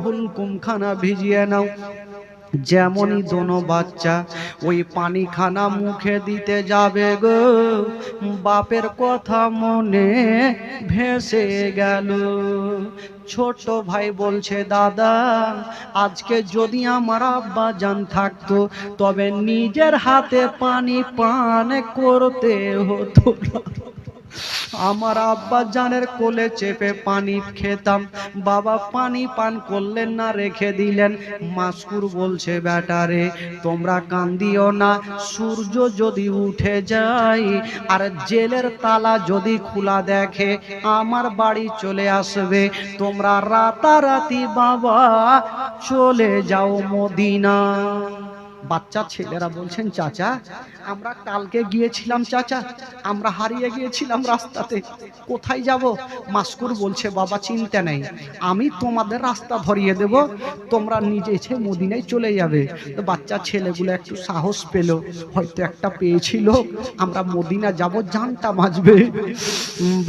হুলকুমখানা ভিজিয়ে নাও। যেমনই দোনো বাচ্চা ওই পানিখানা মুখে দিতে যাবে গো, বাপের কথা মনে ভেসে গেল। ছোট ভাই বলছে, দাদা আজকে যদি আমার আব্বা জান থাকতো তবে নিজের হাতে পানি পান করতে হতো না। আমার আব্বা জানের কোলে চেপে পানি খেতাম। বাবা পানি পান করলেন না, রেখে দিলেন। মাসকুর বলছে, বেটারে তোমরা কান্দিও না, সূর্য যদি উঠে যায় আর জেলের তালা যদি খোলা দেখে আমার বাড়ি চলে আসবে, তোমরা রাতারাতি বাবা চলে যাও মদিনা। বাচ্চা ছেলেরা বলছেন, চাচা আমরা কালকে গিয়েছিলাম, চাচা আমরা হারিয়ে গিয়েছিলাম রাস্তাতে, কোথায় যাব? মাসকুর বলছে, বাবা চিন্তা নেই, আমি তোমাদের রাস্তা ধরিয়ে দেব, তোমরা নিজে এসে মদিনায় চলে যাবে। তো বাচ্চা ছেলেগুলো একটু সাহস পেল, হয়তো একটা পেয়েছিল আমরা মদিনা যাব, জানটা বাঁচবে।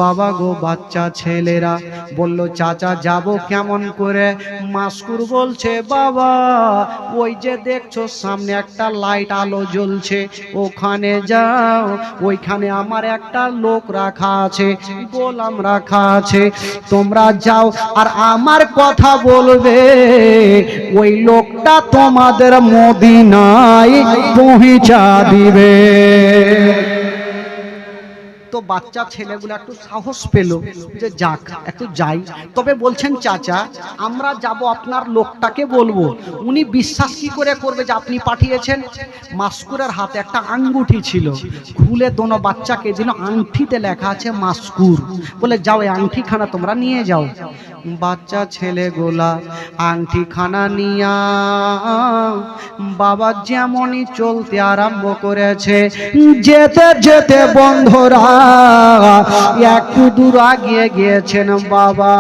বাবা গো, বাচ্চা ছেলেরা বলল, চাচা যাব কেমন করে? মাসকুর বলছে, বাবা ওই যে দেখছো সামনে একটা লাইট আলো জ্বলছে, ওখানে যাও, ওইখানে আমার একটা লোক রাখা আছে, গোলাম রাখা আছে, তোমরা যাও আর আমার কথা বলবে, ওই লোকটা তোমাদের মদিনায় পৌঁছা দিবে। তো বাচ্চা ছেলেগুলো একটু সাহস পেল যে যাক একটু যাই। তবে বলছেন, চাচা আমরা যাব, আপনার লোকটাকে বলবো, উনি বিশ্বাস কি করে করবে যে আপনি পাঠিয়েছেন? মাসকুরের হাতে একটা আঙ্গুঠি ছিল, খুলে দোনো বাচ্চাকে দিল, আংটিতে লেখা আছে মাসকুর। বলে যাও এই আংটিখানা তোমরা নিয়ে যাও। বাচ্চা ছেলেগুলা আংটিখানা নিয়া বাবা যেমনই চলতে আরম্ভ করেছে, যেতে যেতে বন্ধুরা একটু দূর আগিয়ে গিয়েছেন, বাবা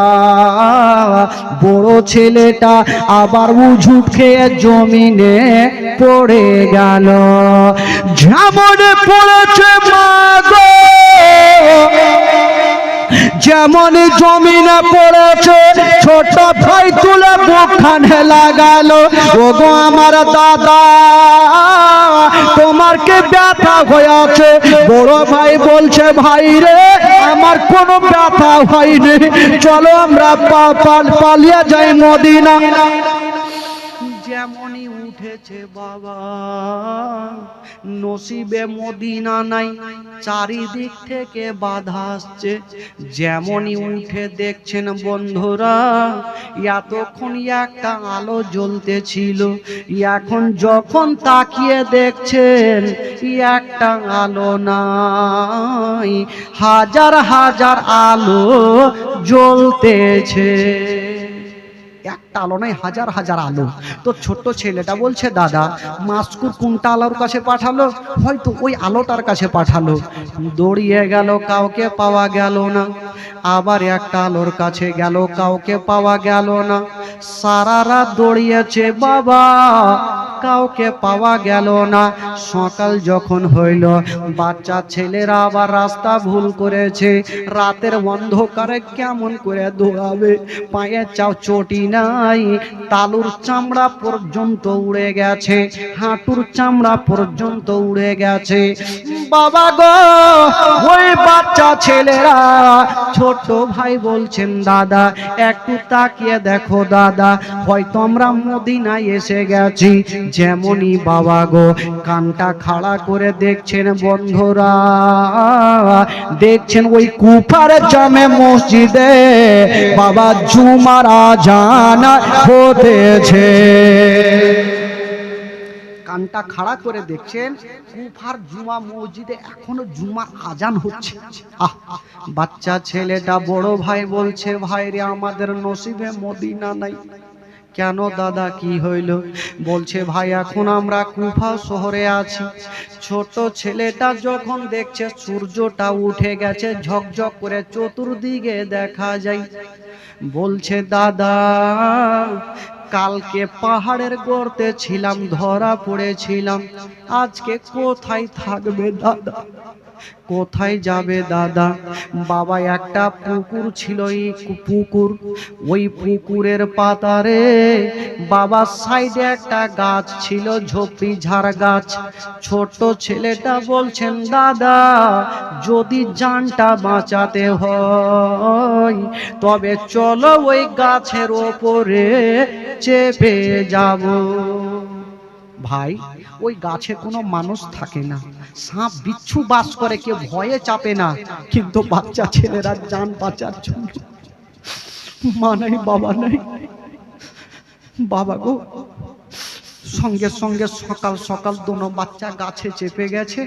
বড় ছেলেটা আবার উজুট খেয়ে জমিনে পড়ে গেল। যেমনে পড়েছে মা গো, যেমন জমিনে পড়েছে, ছোট ভাই তুলে বুকখানে লাগালো, ওগো আমার দাদা তোমার কি ব্যথা হয়েছে? বড় ভাই বলছে, ভাই রে আমার কোনো ব্যথা হয়নি, চলো আমরা পালিয়ে যাই মদিনা। যেমনই উঠেছে বাবা, নসিবে মদিনা নাই, চারিদিক থেকে বাধা আসছে। যেমনই উঠে দেখছেন বন্ধুরা, এতক্ষণ একটা আলো জ্বলতেছিল, এখন যখন তাকিয়ে দেখছেন একটা আলো নাই, হাজার হাজার আলো জ্বলতেছে। একটা আলো নাই, হাজার হাজার আলো। তো ছোট্ট ছেলেটা বলছে, দাদা মাসকুর কোনটা আলোর কাছে পাঠালো? হয়তো ওই আলোটার কাছে পাঠালো। দৌড়িয়ে গেল, কাউকে পাওয়া গেল না। আবার একটা আলোর কাছে গেল, কাউকে পাওয়া গেল না। সারা রাত দৌড়িয়েছে বাবা, কাউকে পাওয়া গেল না। সকাল যখন হইল, বাচ্চা ছেলেরা আবার রাস্তা ভুল করেছে, রাতের অন্ধকারে কেমন করে দৌড়াবে? পায়ে চটি নাই, তালুর চামড়া পর্যন্ত উড়ে গেছে, হাঁটুর চামড়া পর্যন্ত উড়ে গেছে। বাবা গো, ওই বাচ্চা ছেলেরা, ছোট ভাই বলছেন, দাদা একটু তাকিয়ে দেখো দাদা, হয়তো আমরা মদিনায় এসে গেছি। যেমনই বাবা গো কানটা খাড়া করে দেখছেন বন্ধুরা, দেখছেন ওই কুফার জামে মসজিদে বাবা জুমার আজান হতেছে। কানটা খাড়া করে দেখছেন কুফার জুমা মসজিদে এখনো জুমার আজান হচ্ছে। বাচ্চা ছেলেটা বড় ভাই বলছে, ভাই রে আমাদের নসিবে মদিনা নাই। কেন দাদা কি হইল? বলছে, ভাই এখন আমরা কুফা শহরে আছি। ছোট ছেলেটা যখন দেখছে সূর্যটা উঠে গেছে, ঝকঝক করে চতুর্দিকে দেখা যায়, বলছে, দাদা কালকে পাহাড়ের গর্তে ছিলাম, ধরা পড়েছিলাম, আজকে কোথায় থাকবে দাদা? কোথায় যাবে দাদা? বাবা একটা পুকুর ছিল, এই পুকুর, ওই পুকুরের পাতারে বাবার সাইডে একটা গাছ ছিল, ঝোপড়ি ঝাড় গাছ। ছোট ছেলেটা বলছেন, দাদা যদি জানটা বাঁচাতে হয় তবে চলো ওই গাছের ওপরে চেপে যাব। ভাই, ওই গাছে কোনো মানুষ থাকে না, সাপ বিচ্ছু বাস করে, কেউ ভয়ে চাপে না, কিন্তু বাচ্চা ছেলেরা জান বাঁচার জন্য, মা নাই বাবা নাই, বাবা গো, সঙ্গে সঙ্গে সকাল সকাল দোনো বাচ্চা গাছে চেপে গেছে,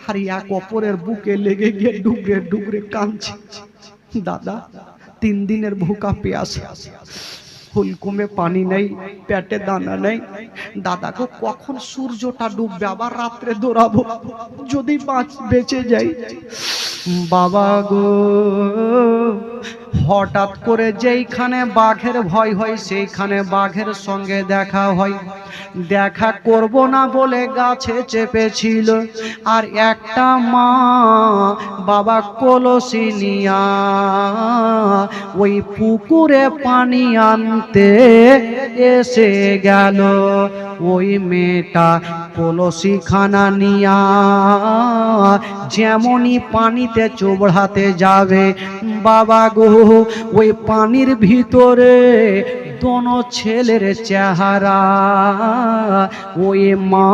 আর এক অপরের বুকে লেগে গিয়ে ডুবরে ডুবরে কাঁদছে। দাদা 3 দিনের ভুকা পেয়াসা, হুলকুমে পানি নেই, পেটে দানা নেই। দাদা গো, কখন সূর্যটা ডুববে, আবার রাত্রে দৌড়াবো, যদি বেঁচে যাই। বাবা গো, হঠাৎ করে যেইখানে বাঘের ভয় হয় সেইখানে বাঘের সঙ্গে দেখা হয়। দেখা করব না বলে গাছে চেপেছিল, আর একটা মা বাবা কলসি নিয়া ওই পুকুরে পানি আনতে এসে গেল। ওই মেয়েটা কলসি খানা নিয়া যেমনই পানিতে চোবড়াতে যাবে, বাবা গো, ওই পানির ভিতরে দোনো ছেলের চেহারা ওই মা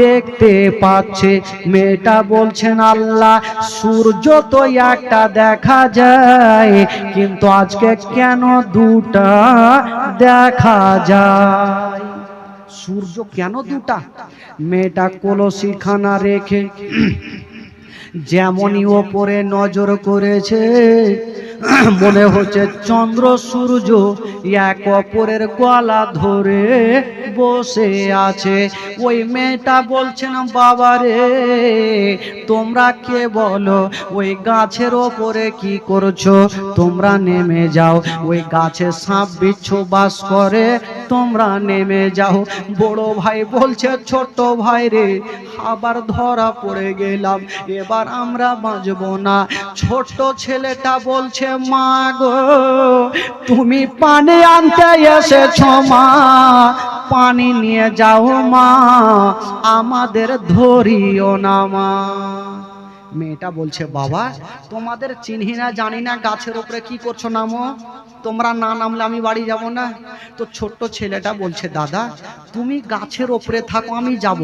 দেখতে পাচ্ছে। মেয়েটা বলছেন, আল্লাহ, সূর্য তো একটা দেখা যায়, কিন্তু আজকে কেন দুটা দেখা যায়? সূর্য কেন দুটা? মেয়েটা কলসি খানা রেখে যেমনই ওপরে নজর করেছে, মনে হচ্ছে চন্দ্র সূর্য এক অপরের গলা ধরে বসে আছে। ওই মেয়েটা বলছেন, বাবা রে, তোমরা কে বলো, ওই গাছের ওপরে কি করছো? তোমরা নেমে যাও, ওই গাছে সাপ বিচ্ছু বাস করে, তোমরা নেমে যাও। বড় ভাই বলছে, ছোট ভাই রে, আবার ধরা পড়ে গেলাম, এবার আমরা বাঁচবো না। ছোট ছেলেটা বলছে, মা গো, তুমি পানি আনতে এসেছো মা, পানি নিয়ে যাও মা, আমাদের ধরিও না মা। মেয়েটা বলছে, বাবা, তোমাদের চিনহি না জানি না, গাছের উপরে কি করছো, নামো, তোমরা না নামলে আমি বাড়ি যাব না। তো ছোট্ট ছেলেটা বলছে, দাদা তুমি গাছের ওপরে থাকো, আমি যাব।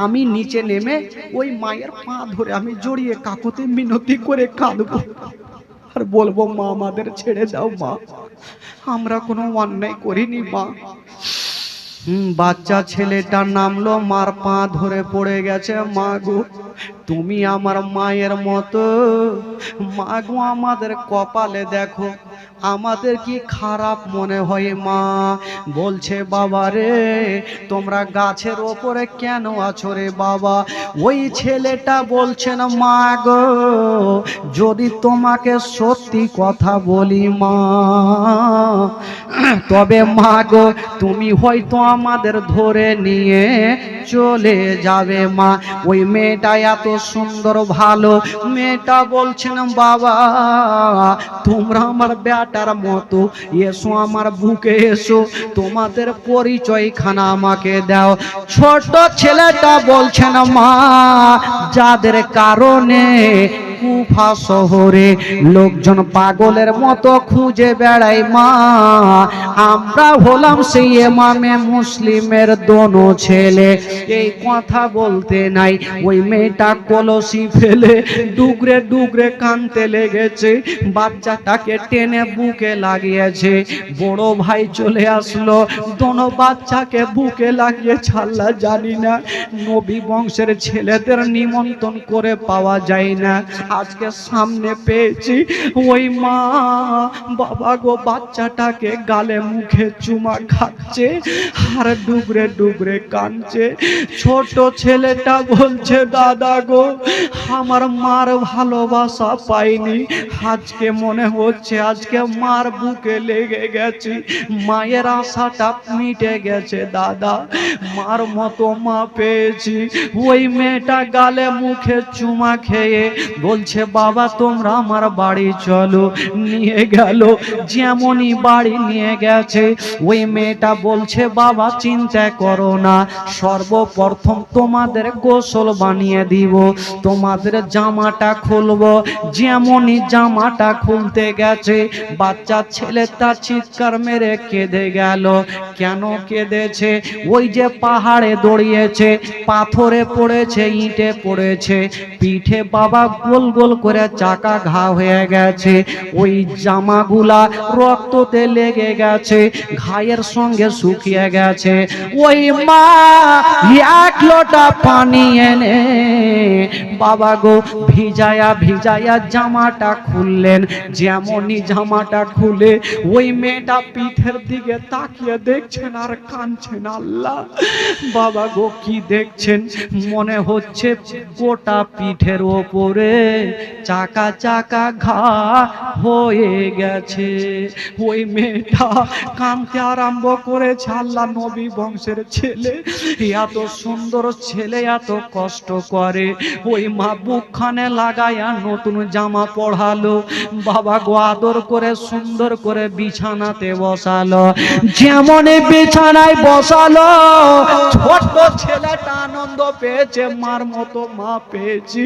আমি নিচে নেমে ওই মায়ের পা ধরে আমি জড়িয়ে কাকুতে মিনতি করে কাঁদবো, আর বলবো, মা আমাদের ছেড়ে দাও মা, আমরা কোনো অন্যায় করিনি মা। বাচ্চা ছেলেটা নামলো, মার পা ধরে পড়ে গেছে, মা গো, তুমি আমার মায়ের মতো, মা গো, আমাদের কপালে দেখো, আমাদের কি খারাপ মনে হয় মা? বলছে, বাবা রে, তোমরা গাছের ওপরে কেন আছো রে বাবা? ওই ছেলেটা বলছেন, মা গো, যদি তোমাকে সত্যি কথা বলি মা, তবে মা গো, তুমি হয়তো আমাদের ধরে নিয়ে চলে যাবে মা। ওই মেয়েটা এত সুন্দর ভালো, মেয়েটা বলছেন, বাবা, তোমরা আমার বেটার মতো, এসো আমার বুকে এসো, তোমাদের পরিচয় খানা আমাকে দাও। ছোট ছেলেটা বলছেন, মা, যাদের কারণে কুফা শহরে লোকজন পাগলের মতো খুঁজে বেড়ায় মা, আমরা হলাম সেই ইমামে মুসলিমের দোনো ছেলে। এই কথা বলতে নাই, ওই মেয়েটা কলসি ফেলে ডুগরে ডুগরে কানতে লেগেছে, বাচ্চাটাকে টেনে বুকে লাগিয়েছে। বড় ভাই চলে আসলো, দোনো বাচ্চাকে বুকে লাগিয়ে ছাড়লা, জানি না নবী বংশের ছেলেদের নিমন্ত্রণ করে পাওয়া যায় না, আজকে সামনে পেয়েছি। ওই মা বাবা গো বাচ্চাটাকে গালে মুখে চুমা খাচ্ছে আর ডুবরে ডুবরে কাঁদছে। ছোট ছেলেটা বলছে দাদা গো আমার মার ভালোবাসা পাইনি, আজকে মনে হচ্ছে আজকে মার বুকে লেগে গেছে, মায়ের আশাটা মিটে গেছে দাদা, মার মতো মা পেয়েছি। ওই মেয়েটা গালে মুখে চুমা খেয়ে বলছে বাবা তোমরা আমার বাড়ি চলো। নিয়ে গেল, যেমনই বাড়ি নিয়ে গেছে ওই মেয়েটা বলছে বাবা চিন্তা করো না, সর্বপ্রথম তোমাদের গোসল বানিয়ে দিব, তোমাদের জামাটা খুলবো। যেমনই জামাটা খুলতে গেছে বাচ্চা ছেলেটা চিৎকার মেরে কেঁদে গেল। কেন কেঁদেছে? ওই যে পাহাড়ে দড়িয়েছে, পাথরে পড়েছে, ইটে পড়েছে, পিঠে বাবা গোল গোল করে চাকা ঘা হয়ে গেছে, ওই জামাগুলা রক্ততে লেগে গেছে, ঘায়ের সঙ্গে শুকিয়ে গেছে। ওই মা এক লোটা পানি এনে বাবা গো ভিজায়া ভিজায়া জামাটা খুললেন। যেমনই জামাটা খুলে ওই মেয়েটা পিঠের দিকে তাকিয়ে দেখছেন আর কাঁদছেন। আল্লাহ বাবা গো কি দেখছেন? মনে হচ্ছে গোটা পিঠের ওপরে চাকা চাকা ঘা হয়ে গেছে। ওই মেয়েটা কাঁদতে আরম্ভ করেছে। আল্লাহ নবী বংশের ছেলে, এত সুন্দর ছেলে এত কষ্ট করে। ওই মা বুকখানে লাগায়া নতুন জামা পড়ালো, বাবা গো আদর করে সুন্দর করে বিছানাতে বসালো। যেমন বিছানায় বসালো ছোট ছেলেটা আনন্দ পেয়েছে, মার মতো মা পেয়েছি,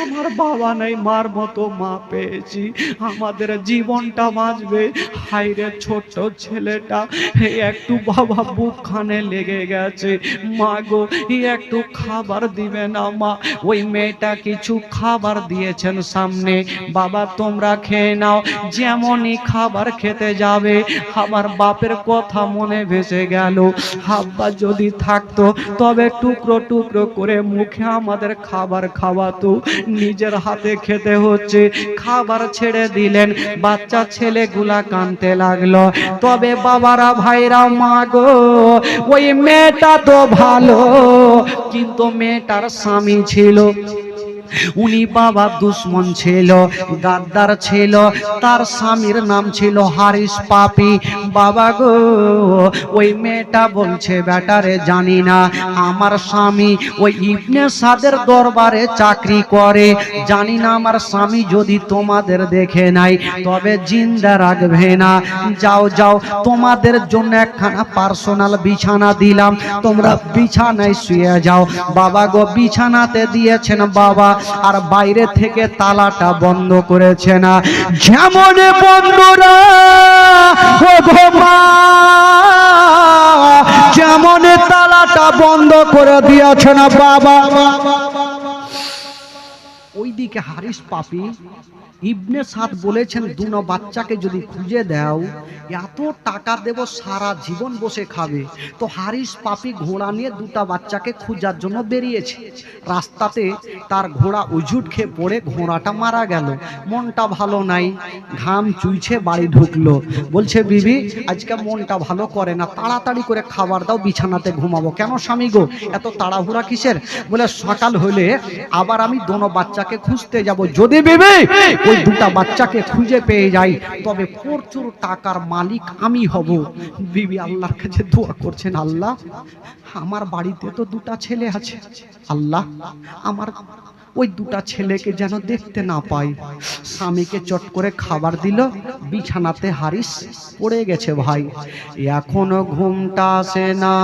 আমার বাবা নাই মার মতো মা পেয়েছি, আমাদের জীবনটা বাঁচবে। হাইরে ছোট ছেলেটা একটু বাবা বুকখানে লেগে গেছে, মা গো একটু খাবার দিবে না মা? ওই মেয়েটা কিছু খাবার দিয়েছেন সামনে, বাবা তোমরা খেয়ে নাও। যেমনই খাবার খেতে যাবে আমার বাপের কথা মনে ভেসে গেল, আব্বা যদি থাকতো তবে টুকরো টুকরো করে মুখে আমাদের খাবার খাওয়াতো, নিজের হাতে খেতে হচ্ছে। খাবার ছেড়ে দিলেন, বাচ্চা ছেলেগুলা কাঁদতে লাগলো। তবে বাবারা ভাইরা মা গো ওই মেয়েটা তো ভালো, কিন্তু মেয়েটার স্বামী ছিল, উনি বাবা দুশ্মন ছিল, গাদ্দার ছিল, তার স্বামীর নাম ছিল হারিস পাপি। বাবা গো ওই মেয়েটা বলছে বেটারে জানি না আমার স্বামী ওই ইবনে সাদের দরবারে চাকরি করে, জানি না আমার স্বামী যদি তোমাদের দেখে নাই তবে জিন্দা রাখবে না, যাও যাও তোমাদের জন্য একখানা পার্সোনাল বিছানা দিলাম, তোমরা বিছানায় শুয়ে যাও। বাবা গো বিছানাতে দিয়েছেন বাবা, আর বাইরে থেকে তালাটা বন্ধ করেছে না। যেমন বন্ধুরা ও গো মা যেমন তালাটা বন্ধ করে দিয়েছে না বাবা, ওইদিকে হারিস পাপি ইবনে সাদ বলেছেন দুনো বাচ্চাকে যদি খুঁজে দাও এত টাকা দেব সারা জীবন বসে খাবে। তো হারিস পাপি ঘোড়া নিয়ে দুটা বাচ্চাকে খোঁজার জন্য বেরিয়েছে। রাস্তাতে তার ঘোড়া উজুট খেয়ে পড়ে ঘোড়াটা মারা গেল। মনটা ভালো নাই, ঘাম চুইছে, বাড়ি ঢুকলো। বলছে বিবি আজকে মনটা ভালো করে না, তাড়াতাড়ি করে খাবার দাও, বিছানাতে ঘুমাবো। কেন স্বামী গো এত তাড়াহুড়া কিসের? বলে সকাল হলে আবার আমি দোনো বাচ্চাকে খুঁজতে যাব, যদি বিবি ওই দুটা বাচ্চাকে খুঁজে পেয়ে যাই তবে প্রচুর টাকার মালিক আমি হব। বিবি আল্লাহর কাছে দোয়া করছেন, আল্লাহ আমার বাড়িতে তো দুটা ছেলে আছে, আল্লাহ আমার ওই দুটা ছেলেকে যেন দেখতে না পাই। স্বামীকে চট করে খাবার দিল, বিছানাতে হারিস পড়ে গেছে। ভাই এখনো ঘুমটা আসে না।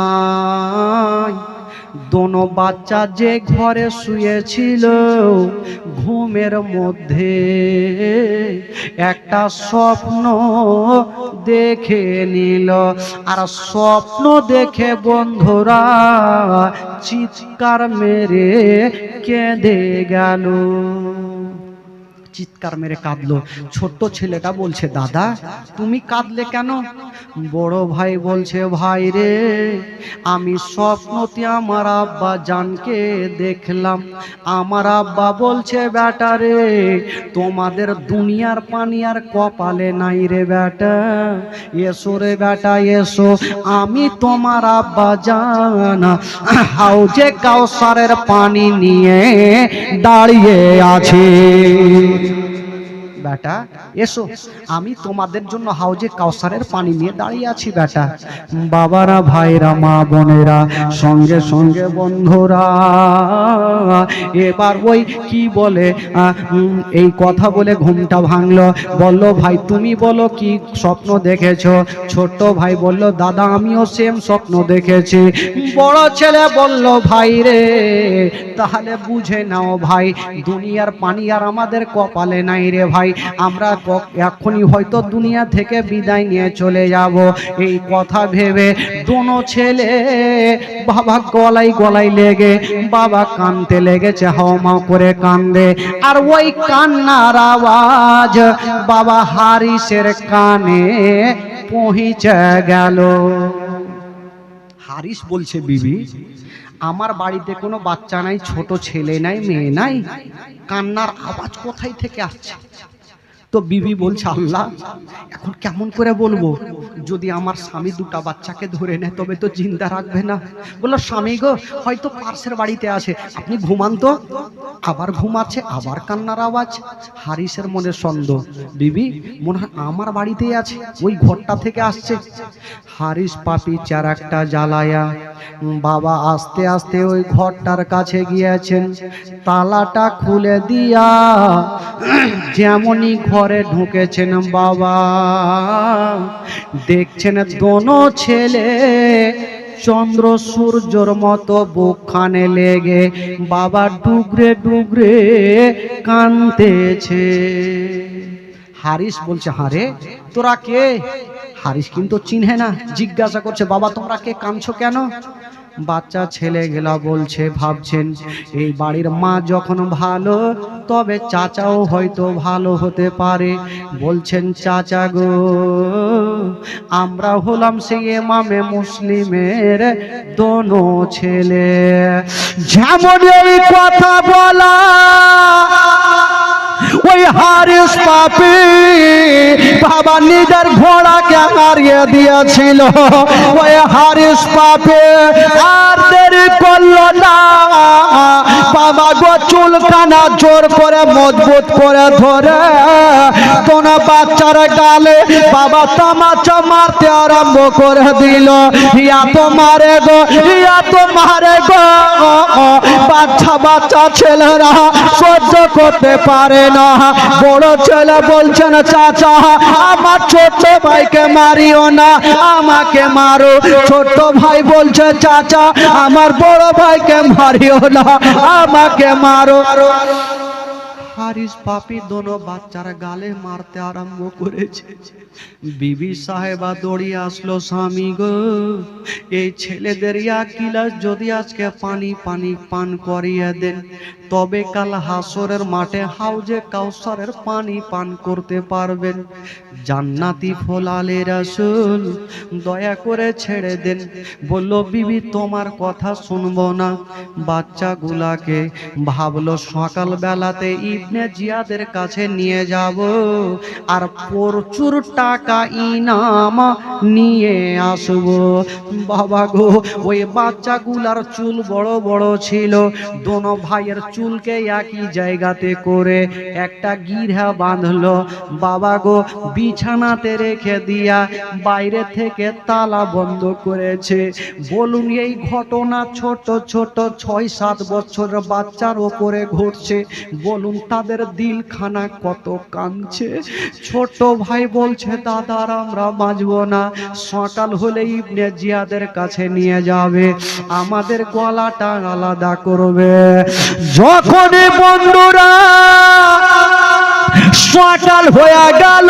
দোনো বাচ্চা যে ঘরে শুয়েছিল ঘুমের মধ্যে একটা স্বপ্ন দেখে নিল, আর স্বপ্ন দেখে বন্ধুরা চিৎকার মেরে কেঁদে গেল। চিৎকার মেরে কাঁদলো। ছোট্ট ছেলেটা বলছে, দাদা তুমি কাঁদলে কেন? বড় ভাই বলছে, ভাই রে, আমি স্বপ্নতে আমার আব্বা জানকে দেখলাম। আমার আব্বা বলছে, বেটা রে, তোমাদের দুনিয়ার পানি আর কপালে নাই রে বেটা, এসো রে বেটা এসো, আমি তোমার আব্বা জানা হাউজে কাউসারের পানি নিয়ে দাঁড়িয়ে আছি। বেটা এসো, আমি তোমাদের জন্য হাউজে কাউসারের পানি নিয়ে দাঁড়িয়ে আছি বেটা। বাবারা, ভাইরা, মা বোনেরা, সঙ্গে সঙ্গে বন্ধুরা, এবার ওই কি বলে এই কথা বলে ঘুমটা ভাঙলো। বলল, ভাই তুমি বলো কি স্বপ্ন দেখেছো? ছোট্ট ভাই বলল, দাদা আমিও সেম স্বপ্ন দেখেছি। বড় ছেলে বলল, ভাই রে, তাহলে বুঝে নাও ভাই, দুনিয়ার পানি আর আমাদের কপালে নাই রে ভাই, আমরা এখনই হয়তো দুনিয়া থেকে বিদায় নিয়ে চলে যাব। এই কথা ভেবে দোনো ছেলে বাবা গলায় গলায় লেগে বাবা কানতে লেগেছে, হাওমাও করে কান্দে। আর ওই কান্নার আওয়াজ বাবা হারিসের কানে পৌঁছে গেল। হারিস বলছে, বিবি আমার বাড়িতে কোনো বাচ্চা নাই, ছোট ছেলে নাই, মেয়ে নাই, কান্নার আওয়াজ কোথায় থেকে আসছে? তো বিবি বলছে, আল্লাহ এখন কেমন করে বলবো, যদি আমার স্বামী দুটা বাচ্চাকে ধরে নেয় তবে তো জিন্দা রাখবে না। বললো, স্বামী গো হয়তো পার্শ্বের বাড়িতে আছে, আপনি ঘুমান তো। আবার ঘুমাচ্ছে, আবার কান্নার আওয়াজ। হারিসের মনে সন্দেহ, বিবি মনে হয় আমার বাড়িতেই আছে, ওই ঘরটা থেকে আসছে। হারিস পাপি চারাকটা জ্বালায়া বাবা আস্তে আস্তে ওই ঘরটার কাছে গিয়েছেন, তালাটা খুলে দিয়া যেমনই ঘরে ঢুকেছেন বাবা দেখছেন দোনো ছেলে চন্দ্র সূর্যর মতো বুকখানে লেগে বাবা ডুগরে ডুগরে কাঁদতেছে। হারিস বলছে, হারে তোরা কে? হারিস কিন্তু চিনহে না, জিজ্ঞাসা করছে, বাবা তোমরা কে, কাঁদছো কেন? বাচ্চা ছেলে গেলা বলছে, ভাবছেন এই বাড়ির মা যখন ভালো, তবে চাচাও হয়তো ভালো হতে পারে। বলছেন, চাচা গো, আমরা হলাম সেই ইমামে মুসলিমের দোনো ছেলে। যেমন এই কথা বলা ওই হারিস পাপি বাবা নিজের ঘোড়াকে হারিয়ে দিয়েছিল। ওই হারিস পাপি আর দেরি করলো না, বাবা গো চুলকানা জোর করে মজবুত করে ধরে কোন বাচ্চার গালে বাবা তামাচা মারতে আরম্ভ করে দিল। ইয়া তো মারে গো, ইয়া তো মারে গো। বাচ্চা বাচ্চা ছেলেরা সহ্য করতে পারে না। বড় ছেলে বলছেন, চাচা আমার ছোট ভাইকে মারিও না, আমাকে মারো। ছোট ভাই বলছে, চাচা আমার বড় ভাইকে মারিও না, আমাকে মারো। হারিস পাপি দোনো বাচ্চার গালে মারতে আরম্ভ করেছে। বিবি সাহেবা দৌড়িয়ে আসলো, স্বামী গো, এই ছেলেদের এক গিলাস যদি আজকে পানি পান করিয়ে দেন, তবে কাল হাসরের মাঠে হাউজে কাউসারের পানি পান করতে পারবেন। জান্নাতি ফলালে রাসূল দয়া করে ছেড়ে দেন। বলল, বিবি তোমার কথা শুনবো না। বাচ্চাগুলাকে ভাবলো সকাল বেলাতে ইবনে জিয়াদের কাছে নিয়ে যাব আর প্রচুর টাকা ইনাম নিয়ে আসবো। বাবা গো, ওই বাচ্চাগুলার চুল বড় বড় ছিল, দোনো ভাইয়ের চুলকে একই জায়গাতে করে একটা গিরা বাঁধলো। বাবা গো, বিছানাতে রেখে দিয়া বাইরে থেকে তালা বন্ধ করেছে। বলুন এই ঘটনা ছোট ছোট 6-7 বছরের বাচ্চার ওপরে ঘটছে, বলুন তাদের দিলখানা কত কাঁদছে। ছোট ভাই বলছে, দাদার আমরা বাঁচব না, সকাল হলে ইবনে জিয়াদের কাছে নিয়ে যাবে, আমাদের গলাটা আলাদা করবে। যখনই বন্ধুরা সকাল হয়ে গেল,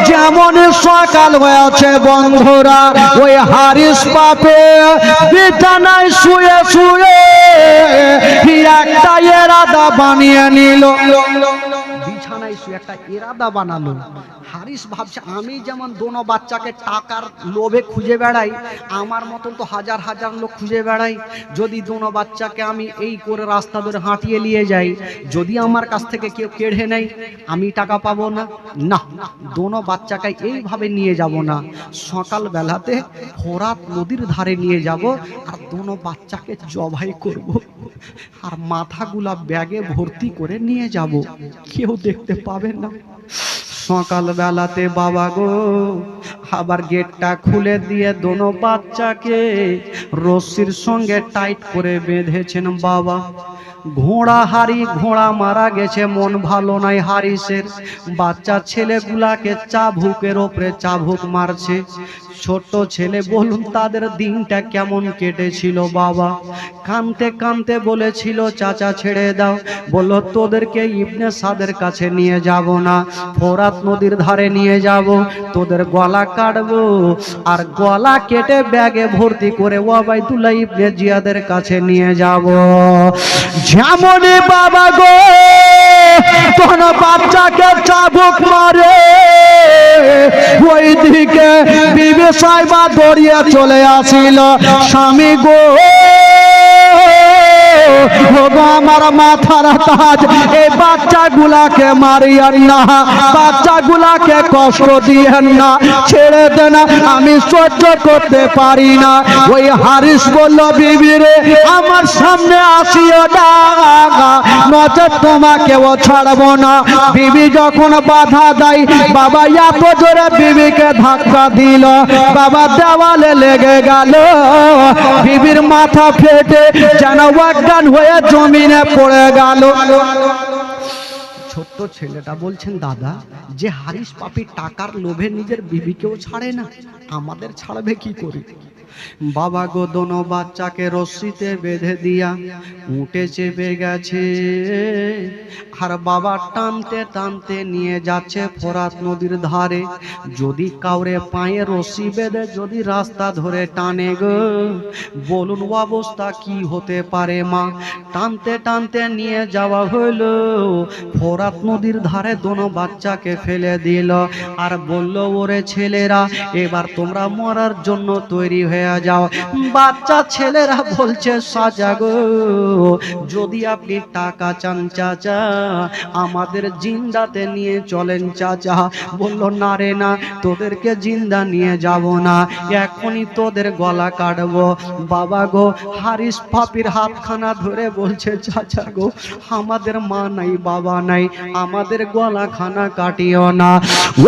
যেমন সকাল হয়েছে বন্ধুরা, ওই হারিস পাপে বিছানায় শুয়ে শুয়ে একটা এরাদা বানিয়ে নিল। গাইছু একটা ইরাদা বানালো। হারিস ভাবছে আমি যেমন দোনো বাচ্চাকে টাকার লোভে খুঁজে বেড়াই, আমার মতন তো হাজার হাজার লোক খুঁজে বেড়াই। যদি দোনো বাচ্চাকে আমি এই করে রাস্তা ধরে হাঁটিয়ে নিয়ে যাই, যদি আমার কাছ থেকে কেউ কেড়ে নেয়, আমি টাকা পাবো না। না, দোনো বাচ্চাকে এইভাবে নিয়ে যাব না। সকাল বেলাতে ফোরাত নদীর ধারে নিয়ে যাব, আর দোনো বাচ্চাকে জবাই করব, আর মাথাগুলা ব্যাগে ভর্তি করে নিয়ে যাব, কেউ দেখতে পাবে না। সকাল বেলাতে বাবা গো আবার গেটটা খুলে দিয়ে দোনো বাচ্চাকে রশির সঙ্গে টাইট করে বেঁধেছেন বাবা। ঘোড়া মারা গেছে, মন ভালো নাই হারিসের। বাচ্চা ছেলেগুলাকে চাবুকের ওপরে চাবুক মারছে। ছোট ছেলে বলুন তাদের দিনটা কেমন কেটেছিল বাবা। কানতে কানতে বলেছিল চাচা ছেড়ে দাও। বলল তোদেরকে ইবনে সাদের কাছে নিয়ে যাব না, ফোরাত নদীর ধারে নিয়ে যাব, তোদের গলা কাটবো, আর গলা কেটে ব্যাগে ভর্তি করে ওবাইদুল্লাহ ইবনে জিয়াদের কাছে নিয়ে যাব। যেমনই বাবা গো কোন বাচ্চাকে চাবুক মারে, ওই দিকে বিবি সাহেবা দৌড়িয়ে চলে আসিল। স্বামী গো আমার মাথার তাজ, এই বাচ্চাগুলাকে মারিয়েন না, বাচ্চাগুলাকে কষ্ট দিয়েন না, ছেড়ে দেন, আমি সহ্য করতে পারি না। ওই হারিস বলল বিবি রে আমার সামনে আসিও না, নচেৎ তোমাকেও ছাড়বো না। বিবি যখন বাধা দেয়, বাবা এত জোরে বিবিকে ধাক্কা দিল, বাবা দেওয়ালে লেগে গেল। বিবির মাথা ফেটে যেন অজ্ঞান হয়ে জমিনে পড়ে গেল। ছোট্ট ছেলেটা বলছেন দাদা, যে হারিস পাপি টাকার লোভে নিজের বিবিকেও ছাড়ে না, আমাদের ছাড়বে কি করে? বাবা গো দোনো বাচ্চাকে রশ্মিতে বেঁধে দিয়া উঠে চেপে গেছে, আর বাবা টানতে টানতে নিয়ে যাচ্ছে ফোরাত নদীর ধারে। যদি কাউরে পায়ে রশ্মি বেঁধে যদি রাস্তা ধরে টানে গো, বলুন অবস্থা কি হতে পারে মা। টানতে টানতে নিয়ে যাওয়া হইল ফোরাত নদীর ধারে, দোনো বাচ্চাকে ফেলে দিল, আর বলল ওরে ছেলেরা এবার তোমরা মরার জন্য তৈরি হয়ে যাও। বাচ্চা ছেলেরা বলছে সাজা গো যদি আপনি টাকা চান চাচা আমাদের জিন্দাতে নিয়ে চলেন চাচা। বলল না রে না, তোদেরকে জিন্দা নিয়ে যাব না, এখনই তোদের গলা কাটবো। বাবা গো হারিস পাপির হাতখানা ধরে বলছে চাচা গো আমাদের মা নাই বাবা নাই, আমাদের গলা খানা কাটিও না।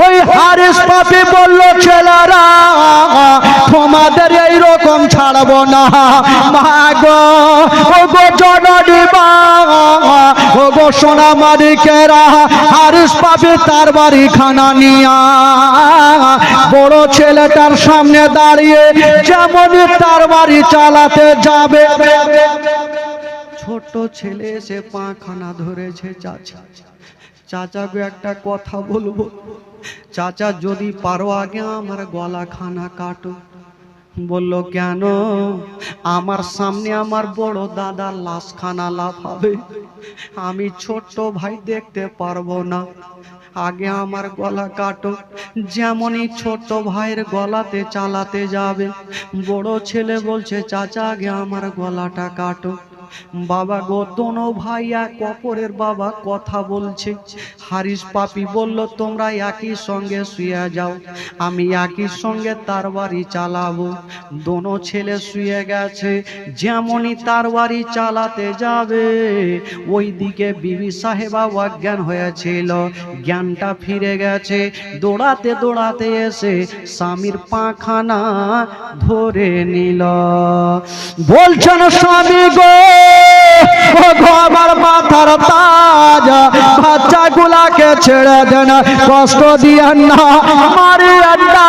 ওই হারিস পাপি বলল ছেলেরা তোমাদের এইরকম ছাড়বো না। মা গো ও গো জননী মা, ও গো সোনা মালিকেরা, হারিস পাপি তার বাড়ি খানা নিয়া বড় ছেলেটার সামনে দাঁড়িয়ে যেমনই তার বাড়ি চালাতে যাবে, ছোট ছেলে এসে পাখানা ধরেছে। চাচা চাচা গো একটা কথা বলবো, চাচা যদি পারো আগে আমার গলা খানা কাটো। বলল কেন? আমার সামনে আমার বড় দাদা লাশ খানা লাফাবে, আমি ছোট্ট ভাই দেখতে পারবো না, আগে আমার গলা কাটো। যেমনই ছোট ভাইয়ের গলাতে চালাতে যাবে, বড় ছেলে বলছে চাচা আগে আমার গলাটা কাটো। বাবা গো দোনো ভাই এক অপরের বাবা কথা বলছে। হারিস পাপি বলল তোমরা একই সঙ্গে শুয়ে যাও, আমি একই সঙ্গে তার বাড়ি চালাবো। দোনো ছেলে শুয়ে গেছে, যেমনই তার বাড়ি চালাতে যাবে ওই দিকে বিবি সাহেবা অজ্ঞান হয়েছিল, জ্ঞানটা ফিরে গেছে। দৌড়াতে দৌড়াতে এসে স্বামীর পাখানা ধরে নিল। বলছেন স্বামী গো ও গো আমার মাথার তাজ, বাচ্চাগুলাকে ছেড়ে দেন, কষ্ট দিয়েন না, মারিয়েন না।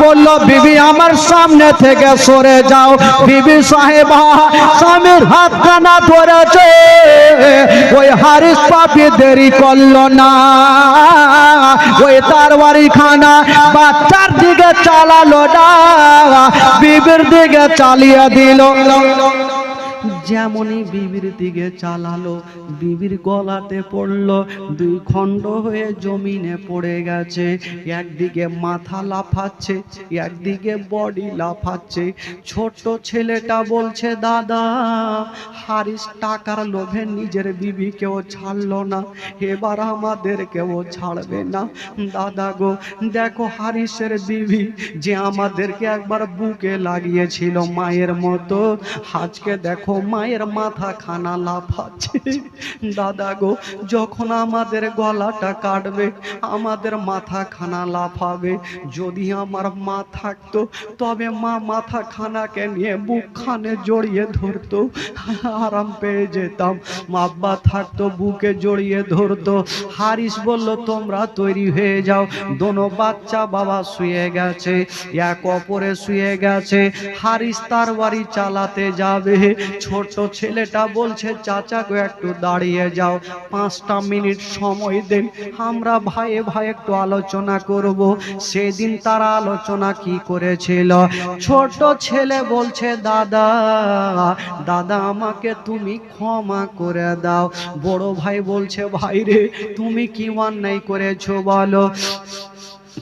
বলল বিবি আমার সামনে থেকে সরে যাও। বিবি সাহেবা স্বামীর হাতখানা ধরেছে। ওই হারিস পাপি দেরি করলো না, ওই তার বাড়ি খানা বাচ্চার দিকে চালালো না, বিবির দিকে চালিয়ে দিল। যেমনই বিবির দিকে চালালো, বিবির গলাতে পড়লো, দুই খণ্ড হয়ে জমিনে পড়ে গেছে। একদিকে মাথা লাফাচ্ছে, একদিকে বডি লাফাচ্ছে। ছোট্ট ছেলেটা বলছে, দাদা হারিস টাকার লোভে নিজের বিবিকেও ছাড়লো না, এবার আমাদেরকেও ছাড়বে না। দাদা গো, দেখো হারিসের বিবি যে আমাদেরকে একবার বুকে লাগিয়েছিল মায়ের মতো, আজকে দেখো মায়ের মাথা খানা লাফাচ্ছে। দাদা গো, যখন আমাদের গলাটা কাটবে আমাদের মাথা খানা লাফাবে। যদি আমার মা থাকতো তবে মা মাথা খানাকে নিয়ে বুক খানে জড়িয়ে ধরতো, আরাম পেয়ে যেতাম। আব্বা থাকতো বুকে জড়িয়ে ধরতো। হারিস বলল, তোমরা তৈরি হয়ে যাও। দোনো বাচ্চা বাবা শুয়ে গেছে, এক অপরে শুয়ে গেছে। হারিস তার বাড়ি চালাতে যাবে। ছোট ছেলেটা বলছে, চাচাকে একটু দাঁড়িয়ে যাও, 5টা মিনিট সময় দেন, আমরা ভাইয়ে ভাই একটু আলোচনা করব। সেদিন তারা আলোচনা কি করেছিল? ছোট ছেলে বলছে, দাদা দাদা আমাকে তুমি ক্ষমা করে দাও। বড় ভাই বলছে, ভাই রে তুমি কি অন্যায় করেছো বলো?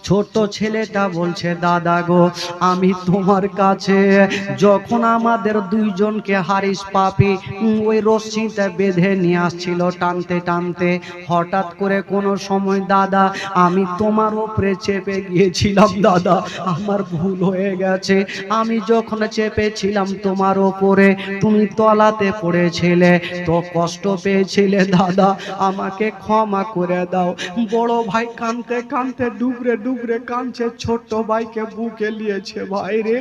ছোট ছেলেটা বলছে, দাদা গো, আমি তোমার কাছে যখন আমাদের দুইজনকে হারিস পাপি ওই রশ্মিতে বেঁধে নিয়ে আসছিল টানতে টানতে, হঠাৎ করে কোনো সময় দাদা আমি তোমার উপরে চেপে গিয়েছিলাম। দাদা আমার ভুল হয়ে গেছে, আমি যখন চেপেছিলাম তোমার ওপরে তুমি তলাতে পড়েছিলে, তো কষ্ট পেয়েছিলে। দাদা আমাকে ক্ষমা করে দাও। বড় ভাই কাঁদতে কাঁদতে ডুবরে ডুবরে কাঁদছে, ছোট্ট ভাইকে বুকে নিয়েছে। ভাই রে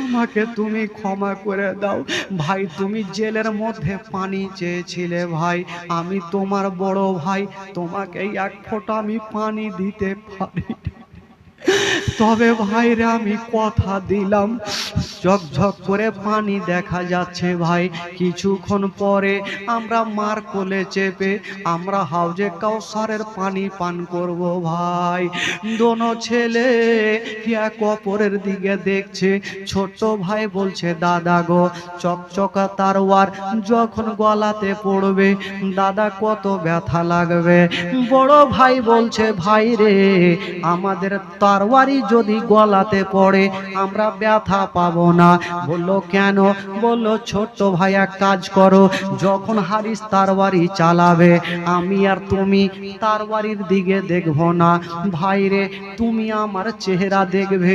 আমাকে তুমি ক্ষমা করে দাও। ভাই তুমি জেলের মধ্যে পানি চেয়েছিলে, ভাই আমি তোমার বড় ভাই, তোমাকে এক ফোঁটা আমি পানি দিতে পারি, তবে ভাইরা আমি কথা দিলাম। ঝকঝক করে পানি দেখা যাচ্ছে ভাই। কিছুক্ষণ পরে আমরা মার কোলে চেপে আমরা হাউজে কাউসারের পানি পান করব। ভাই দোনো ছেলে এক অপরের দিকে দেখছে। ছোট ভাই বলছে, দাদা গো, চকচকা তারওয়ার যখন গলাতে পড়বে দাদা কত ব্যথা লাগবে। বড় ভাই বলছে, ভাই রে আমাদের তরবারি যদি গলাতে পড়ে আমরা ব্যথা পাবো না। বলল কেন? বলল ছোট্ট ভাই এক কাজ করো, যখন হারিস তরবারি চালাবে আমি আর তুমি তরবারির দিকে দেখবো না। ভাই রে তুমি আমার চেহারা দেখবে,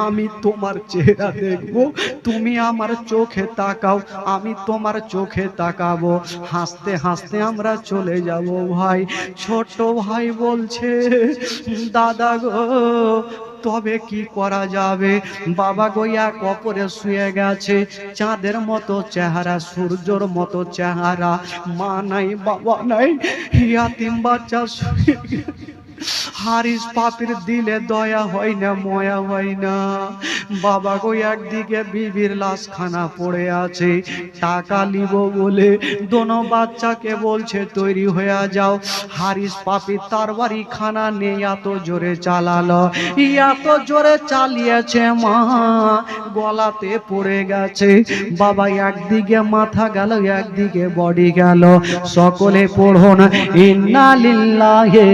আমি তোমার চেহারা দেখব। তুমি আমার চোখে তাকাও, আমি তোমার চোখে তাকাবো। হাসতে হাসতে আমরা চলে যাব। ভাই ছোট ভাই বলছে, দাদা গো তবে কি করা যাবে? বাবা গো এক অপরে শুয়ে গেছে, চাঁদের মতো চেহারা, সূর্যর মতো চেহারা, মা নাই বাবা নাই, ইয়াতিম বাচ্চা শুয়ে গেছে। হারিস পাপির দিলে দয়া হয় না, ময়া হয় না। বাবা গো একদিকে বিবির লাশ খানা পড়ে আছে, টাকা নিব বলে দোনো বাচ্চাকে বলছে তৈরি হয়ে যাও। হারিস পাপি তরবারি খানা নেই, এত জোরে চালালো, এত জোরে চালিয়েছে মা গলাতে পড়ে গেছে। বাবা একদিকে মাথা গেল, একদিকে বডি গেল। সকলে পড়ুন ইন্না লিল্লাহি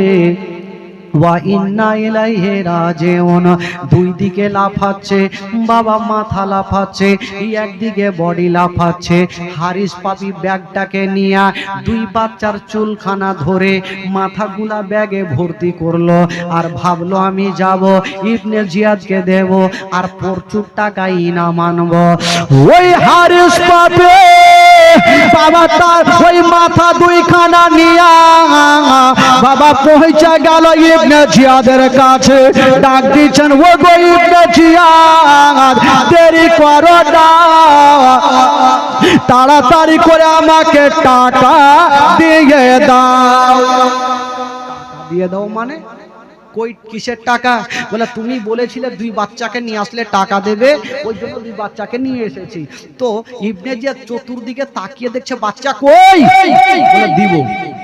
ওয়া ইন্না ইলাইহি রাজিউন। দুই দিকে লাফাচ্ছে বাবা, মাথা লাফাচ্ছে, একদিকে বডি লাফাচ্ছে। হারিস পাপি ব্যাগটাকে নিয়ে দুই বাচ্চার চুলখানা ধরে মাথাগুলা ব্যাগে ভর্তি করলো আর ভাবলো আমি যাব ইবনে জিয়াদকে দেব আর প্রচুর টাকা ইনাম আনবো। ওই হারিস পাপি বাবা তার ওই মাথা দুইখানা নিয়া বাবা পৌঁছে গেল ইবনে জিয়াদের কাছে। ডাক দিচ্ছেন, ও গো ইবনে জিয়াদ, দেরি করো না, তাড়াতাড়ি করে আমাকে টাকা দিয়ে দাও। দিয়ে দাও মানে কই কিসের টাকা? বলে তুমি বলেছিলে দুই বাচ্চাকে নিয়ে আসলে টাকা দেবে, ওই জন্য দুই বাচ্চাকে নিয়ে এসেছি। তো ইবনে জিয়াদ চতুর্দিকে তাকিয়ে দেখছে বাচ্চা কই, বলে দিব।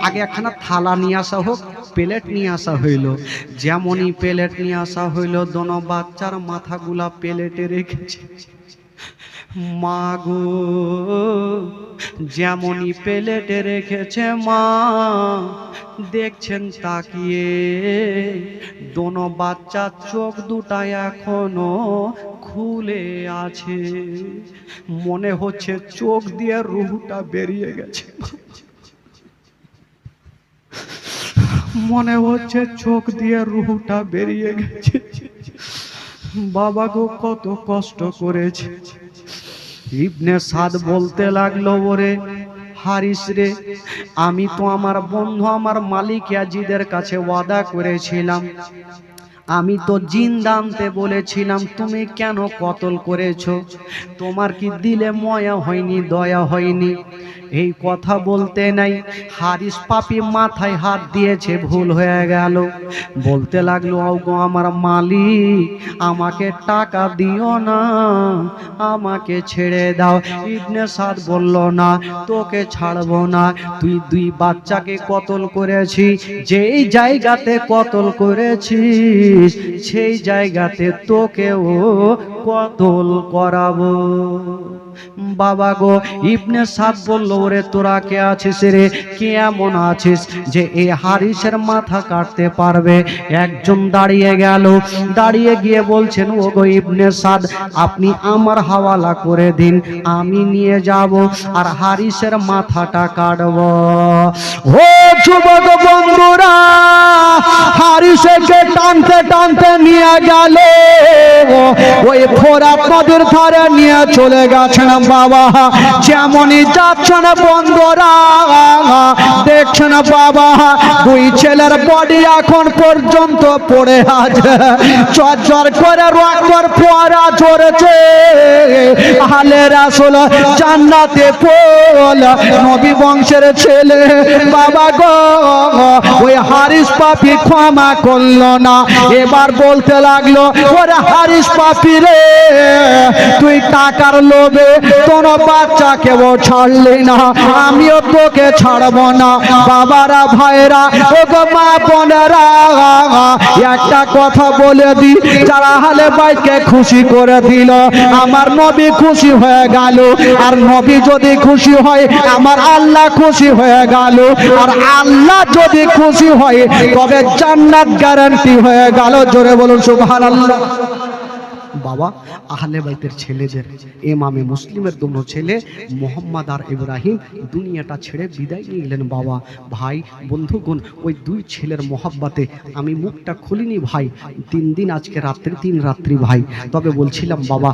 আগে একখানা থালা নিয়ে আসা হোক, প্লেট নিয়ে আসা হইল। যেমনই প্লেট নিয়ে আসা হইল দোনো বাচ্চার মাথাগুলা প্লেটে রেখেছে। মা গো যেমনই প্লেটে রেখেছে মা, দেখছেন তাকিয়ে দোনো বাচ্চার চোখ দুটা এখনো খুলে আছে। মনে হচ্ছে চোখ দিয়ে রুহটা বেরিয়ে গেছে, মনে হচ্ছে চোখ দিয়ে রুহটা বেরিয়ে গেছে। বাবা গো কত কষ্ট করেছে। ইবনে সাদ বলতে লাগলো, ওরে হারিস রে, আমি তো আমার বন্ধু আমার মালিক ইয়াজিদের কাছে ওয়াদা করেছিলাম, আমি তো জিন্দা আনতে বলেছিলাম, তুমি কেন কতল করেছো? তোমার কি দিলে ময়া হয়নি, দয়া হয়নি? এই কথা বলতে নাই হারিস পাপি মাথায় হাত দিয়েছে, ভুল হয়ে গেল। বলতে লাগলো, ওগো আমার মালিক, আমাকে টাকা দিও না, আমাকে ছেড়ে দাও। ইবনে সাদ বলল, না তোকে ছাড়বো না, তুই দুই বাচ্চাকে কতল করেছিস, যেই জায়গাতে কতল করেছিস সেই জায়গাতে তোকেও কতল করাবো। বাবা গো ইবনে সাদ বলল, ওরে তোরা কে আছিস রে, কে এমন আছিস যে এই হারিসের মাথা কাটতে পারবে? একজন দাঁড়িয়ে গেল, দাঁড়িয়ে গিয়ে বলছেন, ও গো ইবনে সাদ, আপনি আমার হাওয়ালা করে দিন, আমি নিয়ে যাব আর হারিসের মাথাটা কাটব। ও যুবক বন্ধুরা, হারিসকে টানতে টানতে নিয়ে গেল, ওই ফোরাত নদীর ধারে নিয়ে চলে গেছেন। বাবা যেমনই যাচ্ছেন বন্ধুরা, দেখছেন বাবা দুই ছেলের বডি এখন পর্যন্ত পড়ে আছে, চরচর করে রক্তর ফোয়ারা ঝরেছে। আহলে রাসূল জান্নাতে পোল, নবী বংশের ছেলে। বাবা গো ওই হারিস পাপি ক্ষমা করলো না, এবার বলতে লাগলো, ওরে হারিস পাপি রে, তুই টাকার লোভে তোর বাচ্চাকেও ছাড়লি না, আমিও তোকে ছাড়বো না। বাবারা ভাইরা ও গো মা বোনেরা, একটা কথা বলে দি, যারা আহলে বাইতকে খুশি করে দিল, আমার নবী খুশি হয়ে গেল, আর নবী যদি খুশি হয় আমার আল্লাহ খুশি হয়ে গেল, আর আল্লাহ যদি খুশি হয় তবে জান্নাত গ্যারান্টি হয়ে গেল। জোরে বলুন সুবহানাল্লাহ। বাবা আহলে বাইতের ছেলেদের ইমামে মুসলিমের দুটো ছেলে মোহাম্মদ আর ইব্রাহিম দুনিয়াটা ছেড়ে বিদায় নিয়ে এলেন। বাবা ভাই বন্ধুগণ, ওই দুই ছেলের মোহাব্বতে আমি মুখটা খুলিনি ভাই, 3 দিন আজকে রাত্রি 3 রাত্রি ভাই। তবে বলছিলাম বাবা